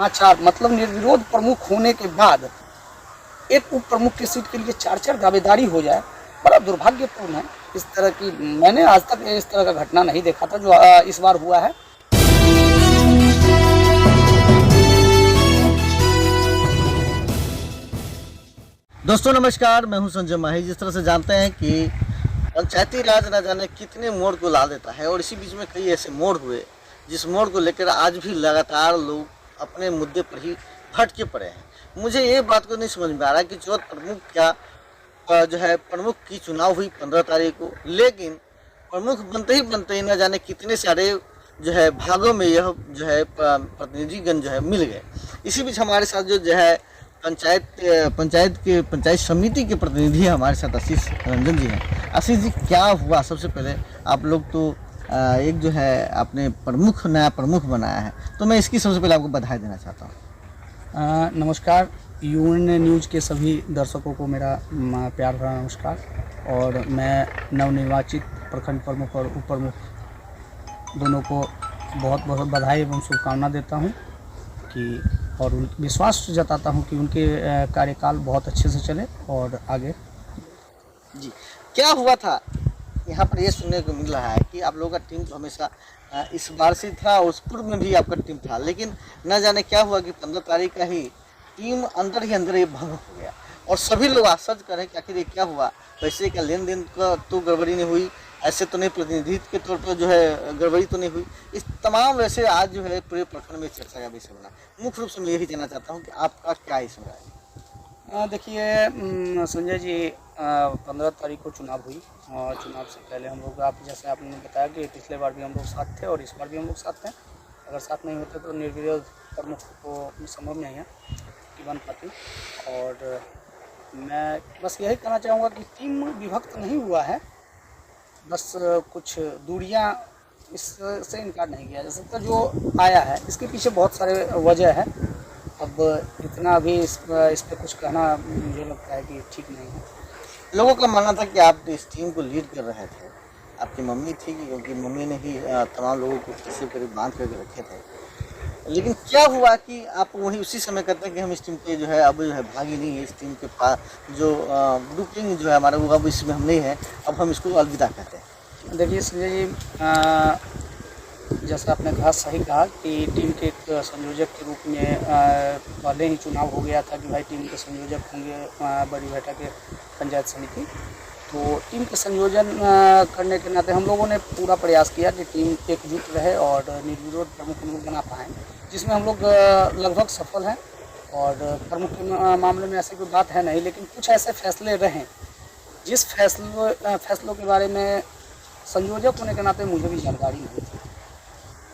अच्छा, मतलब निर्विरोध प्रमुख होने के बाद एक उप प्रमुख की सीट के लिए 4-4 दावेदारी हो जाए, बड़ा दुर्भाग्यपूर्ण है। इस तरह की मैंने आज तक इस तरह का घटना नहीं देखा था जो इस बार हुआ है। दोस्तों नमस्कार, मैं हूं संजय माही। जिस तरह से जानते हैं कि पंचायती राज न जाने कितने मोड़ को ला देता है और इसी बीच में कई ऐसे मोड़ हुए जिस मोड़ को लेकर आज भी लगातार लोग अपने मुद्दे पर ही भटके पड़े हैं। मुझे ये बात को नहीं समझ में आ रहा कि जो प्रमुख जो है प्रमुख की चुनाव हुई 15 तारीख को, लेकिन प्रमुख बनते ही न जाने कितने सारे जो है भागों में यह जो है प्रतिनिधिगण जो है मिल गए। इसी बीच हमारे साथ जो है पंचायत समिति के प्रतिनिधि हमारे साथ आशीष रंजन जी हैं। आशीष जी, क्या हुआ? सबसे पहले आप लोग तो एक जो है आपने नया प्रमुख बनाया है, तो मैं इसकी सबसे पहले आपको बधाई देना चाहता हूँ। नमस्कार, यूएन न्यूज़ के सभी दर्शकों को मेरा प्यार भरा नमस्कार। और मैं नवनिर्वाचित प्रखंड प्रमुख और उप प्रमुख दोनों को बहुत बहुत बधाई एवं शुभकामना देता हूँ कि और विश्वास जताता हूँ कि उनके कार्यकाल बहुत अच्छे से चले और आगे। जी, क्या हुआ था? यहाँ पर ये सुनने को मिल रहा है कि आप लोगों का टीम तो हमेशा इस बार से था, उस पूर्व में भी आपका टीम था, लेकिन न जाने क्या हुआ कि 15 तारीख का ही टीम अंदर ही अंदर ये भंग हो गया और सभी लोग आश्चर्य कर रहे हैं कि आखिर ये क्या हुआ। पैसे का लेन देन का तो गड़बड़ी नहीं हुई, ऐसे तो नहीं प्रतिनिधित्व के तौर पर जो है गड़बड़ी तो नहीं हुई। इस तमाम वैसे आज जो है पूरे प्रखंड में चर्चा का विषय बना। मुख्य रूप से मैं यही जानना चाहता हूँ कि आपका क्या इसमें राय? देखिए संजय जी, 15 तारीख को चुनाव हुई और चुनाव से पहले हम लोग, आप जैसे आपने बताया कि पिछले बार भी हम लोग साथ थे और इस बार भी हम लोग साथ हैं। अगर साथ नहीं होते तो निर्विरोध प्रमुख को संभव नहीं है कि बन पाती। और मैं बस यही कहना चाहूँगा कि टीम विभक्त नहीं हुआ है, बस कुछ दूरियां इससे इनकार नहीं किया जा सकता। जो आया है इसके पीछे बहुत सारे वजह है। अब इतना भी इस पे कुछ कहना मुझे लगता है कि ठीक नहीं है। लोगों का मानना था कि आप इस टीम को लीड कर रहे थे, आपकी मम्मी थी, क्योंकि मम्मी ने ही तमाम लोगों को किसी करीब बांध करके रखे थे। लेकिन क्या हुआ कि आप वही उसी समय कहते हैं कि हम इस टीम के जो है अब जो है भागी नहीं है, इस टीम के पास जो ग्रुपिंग जो है हमारा वो अब इसमें हम नहीं है, अब हम इसको अलविदा कहते हैं। देखिए संजय जी, जैसा आपने कहा, सही कहा कि टीम के एक संयोजक के रूप में पहले ही चुनाव हो गया था कि भाई टीम के संयोजक होंगे बड़ी बैठक के पंचायत समिति। तो टीम के संयोजन करने के नाते हम लोगों ने पूरा प्रयास किया कि टीम एकजुट रहे और निर्विरोध प्रमुख हम लोग बना पाएँ, जिसमें हम लोग लगभग सफल हैं। और प्रमुख के मामले में ऐसी कोई बात है नहीं, लेकिन कुछ ऐसे फैसले रहें जिस फैसलों के बारे में संयोजक होने के नाते मुझे भी जानकारी नहीं थी।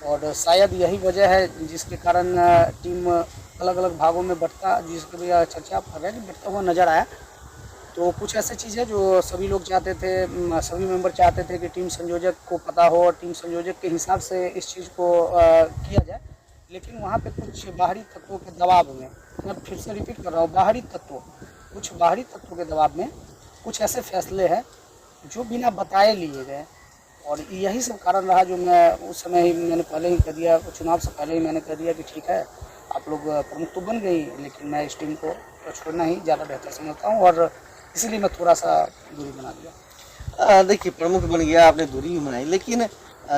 और शायद यही वजह है जिसके कारण टीम अलग अलग भागों में जिसकी भी चर्चा कर रहे हैं कि बढ़ता हुआ नज़र आया। तो कुछ ऐसी चीज़ें जो सभी लोग चाहते थे, सभी मेंबर चाहते थे कि टीम संयोजक को पता हो और टीम संयोजक के हिसाब से इस चीज़ को किया जाए, लेकिन वहाँ पे कुछ बाहरी तत्वों के दबाव में, मैं फिर से रिपीट कर रहा हूँ, कुछ बाहरी तत्वों के दबाव में कुछ ऐसे फैसले हैं जो बिना बताए लिए गए। और यही सब कारण रहा जो मैं उस समय ही मैंने पहले ही कह दिया, चुनाव से पहले ही मैंने कह दिया कि ठीक है, आप लोग प्रमुख तो बन गई, लेकिन मैं इस टीम को छोड़ना ही ज़्यादा बेहतर समझता हूँ और इसीलिए मैं थोड़ा सा दूरी बना दिया। देखिए, प्रमुख बन गया, आपने दूरी भी बनाई, लेकिन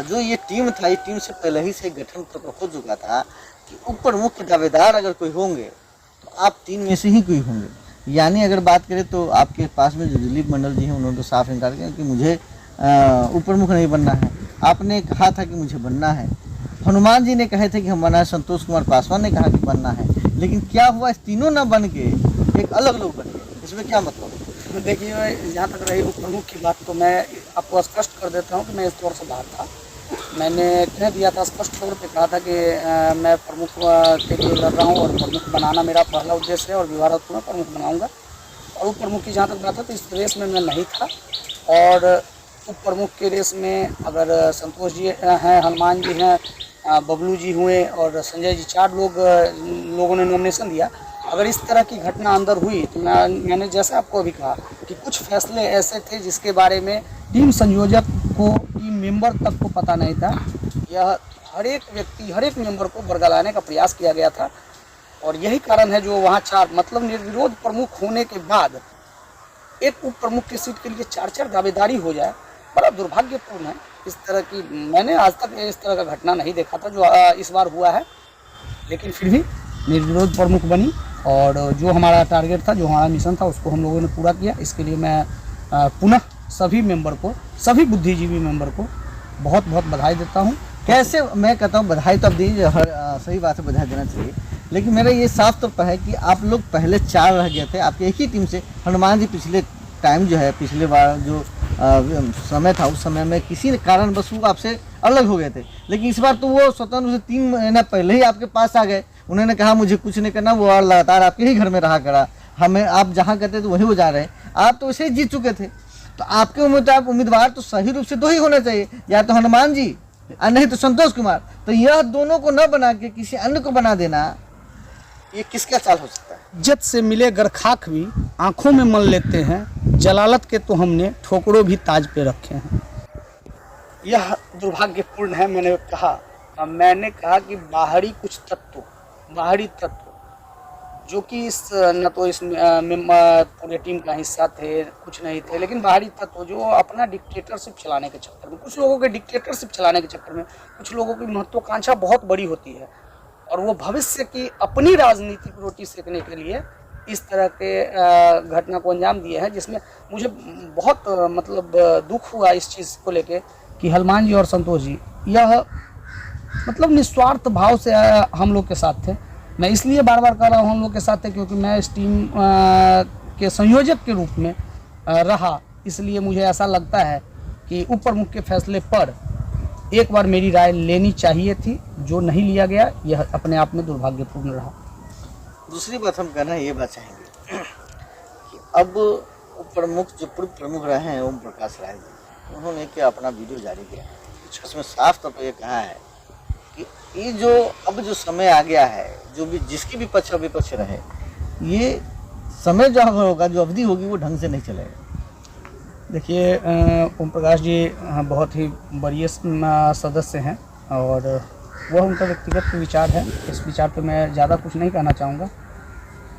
जो ये टीम था, ये टीम से पहले ही से गठन तो हो चुका था कि उप प्रमुख के दावेदार अगर कोई होंगे तो आप 3 में से ही कोई होंगे। यानी अगर बात करें तो आपके पास में जो दिलीप मंडल जी हैं, उन्होंने तो साफ इनकार किया कि मुझे उप प्रमुख नहीं बनना है। आपने कहा था कि मुझे बनना है। हनुमान जी ने कहे थे कि हम बनना है, संतोष कुमार पासवान ने कहा कि बनना है, लेकिन क्या हुआ, इस तीनों न बन के एक अलग लोग बन गए। इसमें क्या मतलब? देखिए, जहाँ तक रही उप प्रमुख की बात, तो मैं आपको स्पष्ट कर देता हूँ कि मैं इस दौर से बाहर था। मैंने कह दिया था, स्पष्ट तौर पे कहा था कि मैं प्रमुख के लिए लड़ रहा हूँ और प्रमुख बनाना मेरा पहला उद्देश्य है और विवाद में प्रमुख बनाऊँगा। और उप प्रमुख की जहाँ तक बात है तो इस रेस में मैं नहीं था। और उप प्रमुख के रेस में अगर संतोष जी हैं, हनुमान जी हैं, बबलू जी हुए और संजय जी, 4 लोगों ने नॉमिनेशन दिया। अगर इस तरह की घटना अंदर हुई तो मैंने जैसे आपको अभी कहा कि कुछ फैसले ऐसे थे जिसके बारे में टीम संयोजक को, टीम मेंबर तक को पता नहीं था। यह हर एक व्यक्ति, हर एक मेंबर को बरगलाने का प्रयास किया गया था और यही कारण है जो वहाँ 4 मतलब निर्विरोध प्रमुख होने के बाद एक उप प्रमुख की सीट के लिए 4 दावेदारी हो जाए, बड़ा दुर्भाग्यपूर्ण है। इस तरह की मैंने आज तक इस तरह का घटना नहीं देखा था जो इस बार हुआ है। लेकिन फिर भी निर्विरोध प्रमुख बनी और जो हमारा टारगेट था, जो हमारा मिशन था, उसको हम लोगों ने पूरा किया। इसके लिए मैं पुनः सभी मेंबर को, सभी बुद्धिजीवी मेंबर को बहुत बहुत बधाई देता हूँ। कैसे मैं कहता हूँ बधाई तो अब दीजिए, सही बात है, बधाई देना चाहिए, लेकिन मेरा ये साफ तौर पर है कि आप लोग पहले 4 रह गए थे आपके एक ही टीम से। हनुमान जी पिछले टाइम जो है, पिछले बार जो समय था उस समय में किसी कारण बस वो आपसे अलग हो गए थे, लेकिन इस बार तो वो स्वतंत्र रूप से 3 महीना पहले ही आपके पास आ गए। उन्होंने कहा मुझे कुछ नहीं करना, वो और लगातार आपके ही घर में रहा करा, हमें आप जहाँ कहते थे वहीं वो जा रहे हैं। आप तो वैसे ही जीत चुके थे, तो आपके उम्मीदवार तो सही रूप से 2 ही होने चाहिए, या तो हनुमान जी और नहीं तो संतोष कुमार। तो यह दोनों को न बना के किसी अन्य को बना देना, ये किसका चाल हो सकता है? इज्जत से मिले गरखाक भी आंखों में मल लेते हैं, जलालत के तो हमने ठोकरों भी ताज पे रखे हैं। यह दुर्भाग्यपूर्ण है। मैंने कहा कि बाहरी तत्व जो कि न तो इस पूरे टीम का हिस्सा थे, कुछ नहीं थे, लेकिन बाहरी तत्व जो अपना डिक्टेटरशिप चलाने के चक्कर में, कुछ लोगों के डिक्टेटरशिप चलाने के चक्कर में, कुछ लोगों की महत्वाकांक्षा बहुत बड़ी होती है और वो भविष्य की अपनी राजनीतिक रोटी सेकने के लिए इस तरह के घटना को अंजाम दिए हैं, जिसमें मुझे बहुत मतलब दुख हुआ इस चीज़ को लेके कि हनुमान जी और संतोष जी यह मतलब निस्वार्थ भाव से हम लोग के साथ थे। मैं इसलिए बार बार कह रहा हूँ हम लोग के साथ थे क्योंकि मैं इस टीम के संयोजक के रूप में रहा, इसलिए मुझे ऐसा लगता है कि उप प्रमुख के फैसले पर एक बार मेरी राय लेनी चाहिए थी, जो नहीं लिया गया, यह अपने आप में दुर्भाग्यपूर्ण रहा। दूसरी बात हम कहना ये बात चाहेंगे कि अब उप प्रमुख जो पूर्व प्रमुख रहे हैं ओम प्रकाश राय जी, उन्होंने क्या अपना वीडियो जारी किया है, उसमें साफ तौर पर ये कहा है कि ये जो अब जो समय आ गया है, जो भी जिसकी भी पक्ष विपक्ष रहे, ये समय जो होगा, जो अवधि होगी, वो ढंग से नहीं चलेगा। देखिए ओम प्रकाश जी बहुत ही वरीय सदस्य हैं और वह उनका व्यक्तिगत विचार है। इस विचार पे मैं ज़्यादा कुछ नहीं कहना चाहूँगा।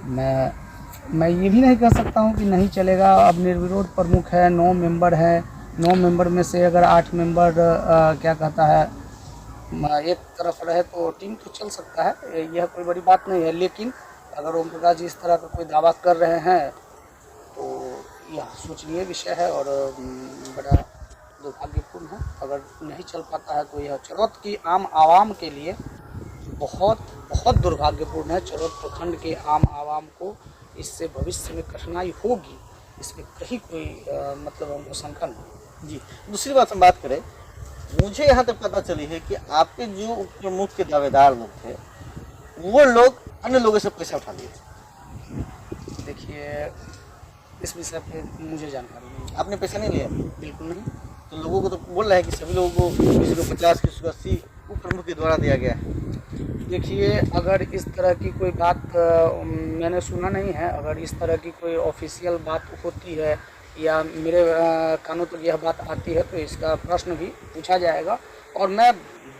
मैं ये भी नहीं कह सकता हूँ कि नहीं चलेगा। अब निर्विरोध प्रमुख है, 9 मेंबर है, 9 मेंबर में से अगर 8 मेंबर क्या कहता है एक तरफ रहे तो टीम तो चल सकता है, यह कोई बड़ी बात नहीं है। लेकिन अगर ओम प्रकाश जी इस तरह का कोई दावा कर रहे हैं तो यह सोचनीय विषय है और बड़ा दुर्भाग्यपूर्ण है। अगर नहीं चल पाता है तो यह चरौत की आम आवाम के लिए बहुत बहुत दुर्भाग्यपूर्ण है। चरौत प्रखंड के आम आवाम को इससे भविष्य में कठिनाई होगी, इसमें कहीं कोई मतलब हमको शंका नहीं। जी, दूसरी बात हम बात करें, मुझे यहाँ तक पता चली है कि आपके जो उप प्रमुख के दावेदार लोग थे, वो लोग अन्य लोगों से पैसा उठा लिए थे। देखिए इस विषय पे मुझे जानकारी नहीं। आपने पैसा नहीं लिया? बिल्कुल नहीं। तो लोगों को तो बोल रहा है कि सभी लोगों को किसी को 50, किसी को 80 उप प्रमुख के द्वारा दिया गया है। देखिए अगर इस तरह की कोई बात मैंने सुना नहीं है, अगर इस तरह की कोई ऑफिशियल बात होती है या मेरे कानों तक यह बात आती है तो इसका प्रश्न भी पूछा जाएगा। और मैं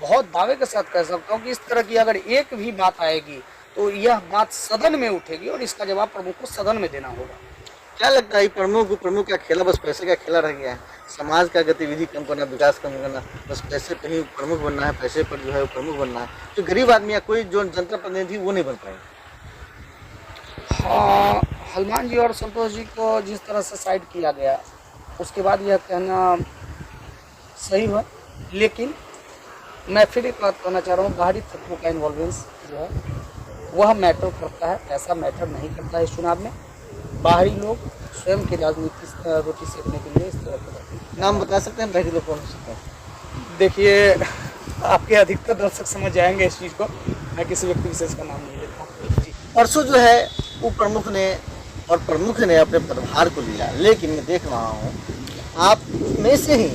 बहुत दावे के साथ कह सकता हूँ कि इस तरह की अगर एक भी बात आएगी तो यह बात सदन में उठेगी और इसका जवाब प्रमुख को सदन में देना होगा। क्या लगता है प्रमुख का खेला बस पैसे का खेला रह गया है? समाज का गतिविधि कम करना, विकास कम करना, बस पैसे पे ही प्रमुख बनना है, पैसे पर जो है वो प्रमुख बनना है। जो गरीब आदमी या कोई जो जनता प्रतिनिधि वो नहीं बन पाएगा। हाँ, हनुमान जी और संतोष जी को जिस तरह से साइड किया गया उसके बाद यह कहना सही हुआ। लेकिन मैं फिर एक बात कहना चाह रहा हूँ, बाहरी तत्वों का इन्वॉल्वेंस जो है वह मैटर करता है, ऐसा मैटर नहीं करता है इस चुनाव में। बाहरी लोग स्वयं की राजनीति रोटी सेकने के लिए इस तरह के नाम बता सकते हैं बाहरी लोग कौन हो सकते हैं? देखिए आपके अधिकतर दर्शक समझ जाएंगे इस चीज़ को, मैं किसी व्यक्ति विशेष का नाम नहीं लेता। परसों जो है उप प्रमुख ने अपने पदभार को लिया, लेकिन मैं देख रहा हूँ आप में से ही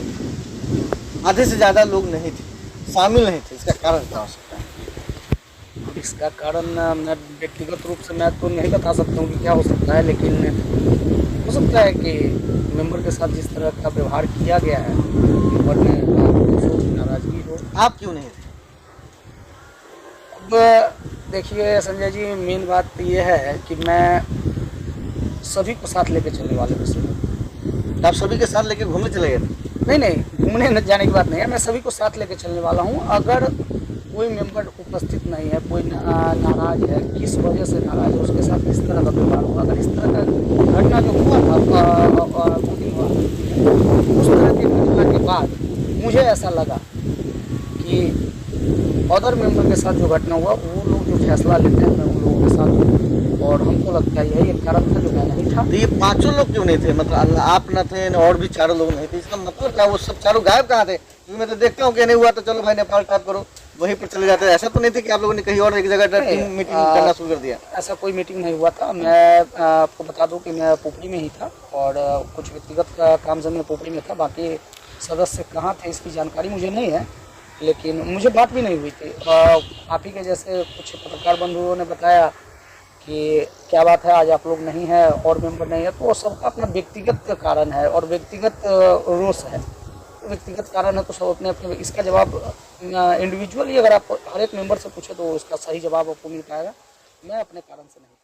आधे से ज़्यादा लोग नहीं थे, शामिल नहीं थे। इसका कारण क्या हो सकता है? इसका कारण मैं व्यक्तिगत रूप से मैं तो नहीं बता सकता हूँ कि क्या हो सकता है, लेकिन हो सकता है कि मेंबर के साथ जिस तरह का व्यवहार किया गया है मेंबर में नाराजगी हो। आप क्यों नहीं थे? अब देखिए संजय जी, मेन बात ये है कि मैं सभी को साथ लेके चलने वाले व्यक्ति हूँ। आप सभी के साथ लेके घूमने चले गए थे? नहीं नहीं, घूमने न जाने की बात नहीं है, मैं सभी को साथ लेके चलने वाला हूँ। अगर कोई मेंबर उपस्थित नहीं है, कोई नाराज है, किस वजह से नाराज है, उसके साथ किस तरह का व्यवहार हुआ, अगर इस तरह का घटना जो हुआ था उस तरह की घटना के बाद मुझे ऐसा लगा कि अदर मेंबर के साथ जो घटना हुआ, वो लोग जो फैसला लेते हैं मैं उन लोगों के साथ हूँ, और हमको लगता है यही एक कारण था जो मैं नहीं था। तो ये पांचों लोग क्यों नहीं थे? मतलब आप न थे और भी चारों लोग नहीं थे, इसका मतलब क्या? वो सब चारों गायब कहाँ थे? क्योंकि मैं तो देखता हूँ कि नहीं हुआ तो चलो भाई नेपाल टाप करो, वहीं पर चले जाते हैं। ऐसा तो नहीं थे कि आप लोगों ने कहीं और एक जगह टीम मीटिंग करना शुरू कर दिया? ऐसा कोई मीटिंग नहीं हुआ था। मैं आपको बता दूं कि मैं पुपरी में ही था, और कुछ व्यक्तिगत काम से मैं पुपरी में था। बाकी सदस्य कहाँ थे इसकी जानकारी मुझे नहीं है, लेकिन मुझे बात भी नहीं हुई थी। आप ही के जैसे कुछ पत्रकार बंधुओं ने बताया कि क्या बात है आज आप लोग नहीं हैं और मेंबर नहीं है, तो सबका अपना व्यक्तिगत कारण है और व्यक्तिगत रोष है। व्यक्तिगत कारण है तो सब अपने अपने, इसका जवाब इंडिविजुअली अगर आप हर एक मेंबर से पूछे तो उसका सही जवाब आपको मिल पाएगा। मैं अपने कारण से नहीं